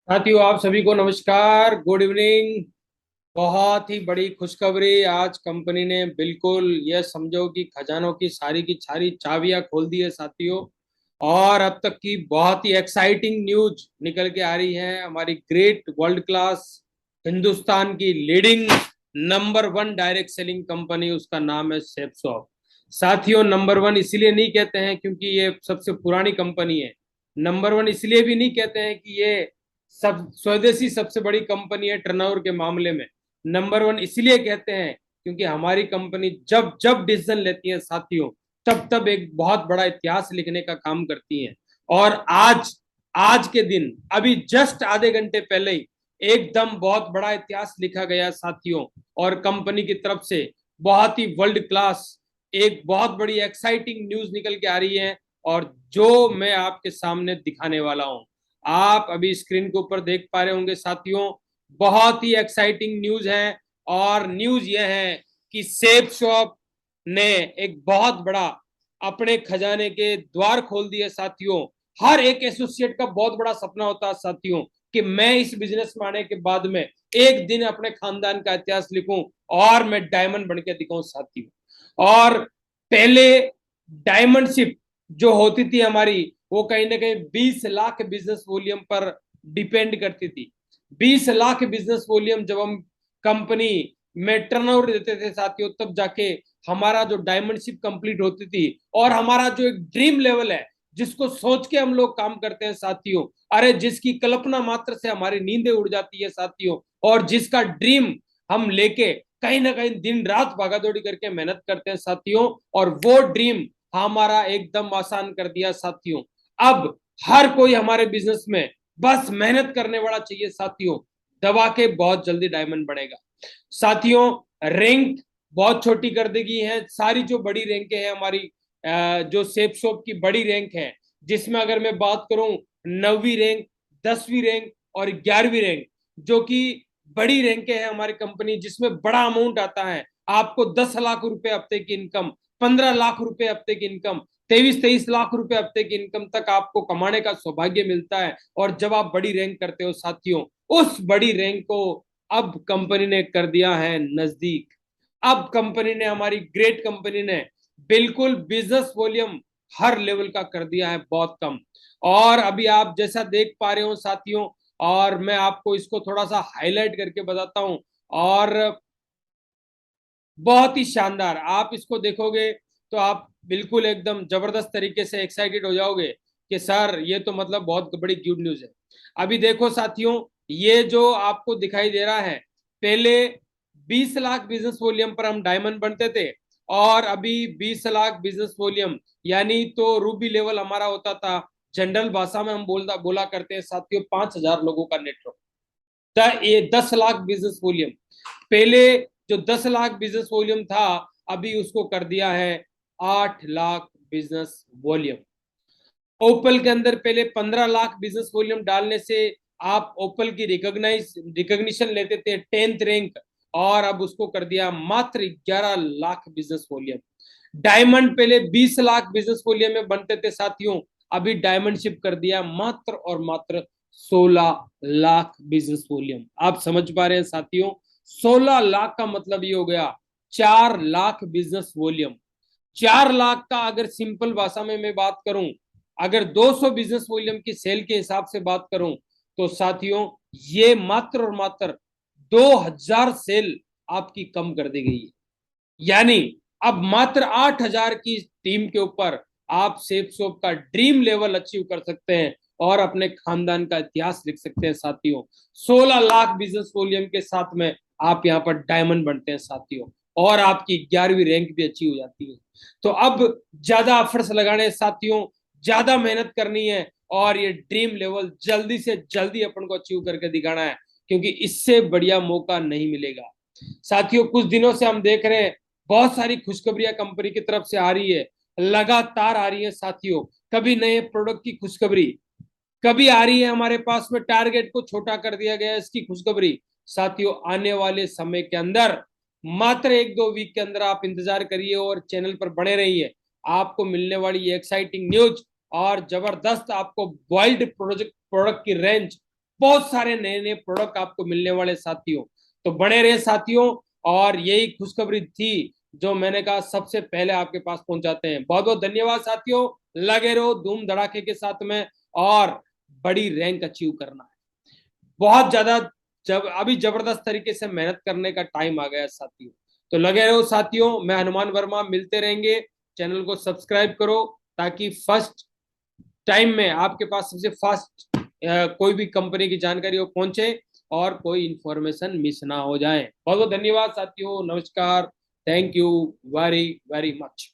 साथियों, आप सभी को नमस्कार, गुड इवनिंग। बहुत ही बड़ी खुशखबरी। आज कंपनी ने बिल्कुल यह समझो कि खजानों की सारी चाबियां खोल दी है साथियों। और अब तक की बहुत ही एक्साइटिंग न्यूज निकल के आ रही है। हमारी ग्रेट वर्ल्ड क्लास हिंदुस्तान की leading number one direct selling company, उसका नाम है सेप्सॉफ्ट। साथियों, नंबर वन इसलिए नहीं कहते हैं क्योंकि ये सबसे पुरानी कंपनी है। नंबर वन इसलिए भी नहीं कहते हैं कि ये सब स्वदेशी सबसे बड़ी कंपनी है टर्नओवर के मामले में। नंबर वन इसलिए कहते हैं क्योंकि हमारी कंपनी जब जब डिसीजन लेती है साथियों, तब तब एक बहुत बड़ा इतिहास लिखने का काम करती है। और आज आज के दिन अभी जस्ट आधे घंटे पहले ही एकदम बहुत बड़ा इतिहास लिखा गया साथियों। और कंपनी की तरफ से बहुत ही वर्ल्ड क्लास एक बहुत बड़ी एक्साइटिंग न्यूज निकल के आ रही है। और जो मैं आपके सामने दिखाने वाला हूं, आप अभी स्क्रीन के ऊपर देख पा रहे होंगे साथियों। बहुत ही एक्साइटिंग न्यूज है। और न्यूज यह है कि सेफ शॉप ने एक बहुत बड़ा अपने खजाने के द्वार खोल दिए साथियों। हर एक एसोसिएट का बहुत बड़ा सपना होता है साथियों कि मैं इस बिजनेस में आने के बाद में एक दिन अपने खानदान का इतिहास लिखूं और मैं डायमंड बन के दिखाऊं साथियों। और पहले डायमंड शिप जो होती थी हमारी, वो कहीं ना कहीं 20 लाख बिजनेस वॉल्यूम पर डिपेंड करती थी। 20 लाख बिजनेस वॉल्यूम जब हम कंपनी में टर्नओवर देते थे साथियों, तब जाके हमारा जो डायमंडशिप कंप्लीट होती थी। और हमारा जो एक ड्रीम लेवल है, जिसको सोच के हम लोग काम करते हैं साथियों, अरे जिसकी कल्पना मात्र से हमारी नींदें उड़ जाती है साथियों, और जिसका ड्रीम हम लेके कहीं ना कहीं दिन रात भागादौड़ी करके मेहनत करते हैं साथियों, और वो ड्रीम हमारा एकदम आसान कर दिया साथियों। अब हर कोई हमारे बिजनेस में बस मेहनत करने वाला चाहिए साथियों। दबा के बहुत जल्दी डायमंड बढ़ेगा साथियों। रैंक बहुत छोटी कर देगी है। सारी जो बड़ी रैंक है हमारी, जो सेफ शॉप की बड़ी रैंक है, जिसमें अगर मैं बात करूं 9वीं रैंक, 10वीं रैंक और 11वीं रैंक, जो कि बड़ी रैंक है हमारी कंपनी, जिसमें बड़ा अमाउंट आता है। आपको 10 लाख रुपए हफ्ते की इनकम, 15 लाख रुपए हफ्ते की इनकम, 23-23 लाख रुपए हफ्ते की इनकम तक आपको कमाने का सौभाग्य मिलता है। और जब आप बड़ी रैंक करते हो साथियों, उस बड़ी रैंक को अब कंपनी ने कर दिया है नजदीक। अब कंपनी ने, हमारी ग्रेट कंपनी ने, बिल्कुल बिजनेस वॉल्यूम हर लेवल का कर दिया है बहुत कम। और अभी आप जैसा देख पा रहे हो साथियों, और मैं आपको इसको थोड़ा सा हाईलाइट करके बताता हूं। और बहुत ही शानदार, आप इसको देखोगे तो आप बिल्कुल एकदम जबरदस्त तरीके से एक्साइटेड हो जाओगे कि सर ये तो मतलब बहुत बड़ी गुड न्यूज है। अभी देखो साथियों, ये जो आपको दिखाई दे रहा है, पहले 20 लाख बिजनेस वॉल्यूम पर हम डायमंड बनते थे। और अभी 20 लाख बिजनेस वॉल्यूम यानी तो रूबी लेवल हमारा होता था। जनरल भाषा में हम बोला करते हैं साथियों, 5,000 लोगों का नेटवर्क। ये 10 लाख बिजनेस वॉल्यूम पहले, जो 10 लाख बिजनेस वॉल्यूम था, अभी उसको कर दिया है 8 लाख बिजनेस वॉल्यूम। ओपल के अंदर पहले 15 लाख बिजनेस वॉल्यूम डालने से आप ओपल की रिकॉग्निशन लेते थे 10th रैंक, और अब उसको कर दिया मात्र 11 लाख बिजनेस वॉल्यूम। डायमंड पहले 20 लाख बिजनेस वॉल्यूम में बनते थे साथियों, अभी डायमंड शिप कर दिया मात्र और मात्र 16 लाख बिजनेस वॉल्यूम। आप समझ पा रहे हैं साथियों, 16 लाख का मतलब ये हो गया 4 लाख बिजनेस वॉल्यूम। 4 लाख का अगर सिंपल भाषा में मैं बात करूं, अगर 200 बिजनेस वॉल्यूम की सेल के हिसाब से बात करूं, तो साथियों ये मात्र और मात्र 2000 सेल आपकी कम कर दी गई है। यानी अब मात्र 8,000 की टीम के ऊपर आप सेफ शॉप का ड्रीम लेवल अचीव कर सकते हैं और अपने खानदान का इतिहास लिख सकते हैं साथियों। 16 लाख बिजनेस वॉल्यूम के साथ में आप यहाँ पर डायमंड बनते हैं साथियों, और आपकी 11वीं रैंक भी अच्छी हो जाती है। तो अब ज्यादा एफर्ट्स लगाने साथियों, ज्यादा मेहनत करनी है, और ये ड्रीम लेवल जल्दी से जल्दी अपन को अचीव करके दिखाना है, क्योंकि इससे बढ़िया मौका नहीं मिलेगा साथियों। कुछ दिनों से हम देख रहे हैं बहुत सारी खुशखबरियां कंपनी की तरफ से आ रही है, लगातार आ रही है साथियों। कभी नए प्रोडक्ट की खुशखबरी, कभी आ रही है हमारे पास में टारगेट को छोटा कर दिया गया इसकी खुशखबरी। साथियों आने वाले समय के अंदर, मात्र 1-2 वीक के अंदर आप इंतजार करिए और चैनल पर बने रहिए। आपको मिलने वाली ये एक्साइटिंग न्यूज और जबरदस्त आपको वाइल्ड प्रोडक्ट प्रोडक्ट की रेंज बहुत सारे नए नए प्रोडक्ट आपको मिलने वाले साथियों। तो बने रहे साथियों, और यही खुशखबरी थी जो मैंने कहा सबसे पहले आपके पास पहुंचाते हैं। बहुत बहुत धन्यवाद साथियों, लगे रहो धूम धड़ाके के साथ में, और बड़ी रैंक अचीव करना है। बहुत ज्यादा जब अभी जबरदस्त तरीके से मेहनत करने का टाइम आ गया साथियों। तो लगे रहो साथियों, मैं हनुमान वर्मा, मिलते रहेंगे। चैनल को सब्सक्राइब करो ताकि फर्स्ट टाइम में आपके पास सबसे फास्ट कोई भी कंपनी की जानकारी हो पहुंचे और कोई इंफॉर्मेशन मिस ना हो जाए। बहुत बहुत धन्यवाद साथियों, नमस्कार, thank you very very much.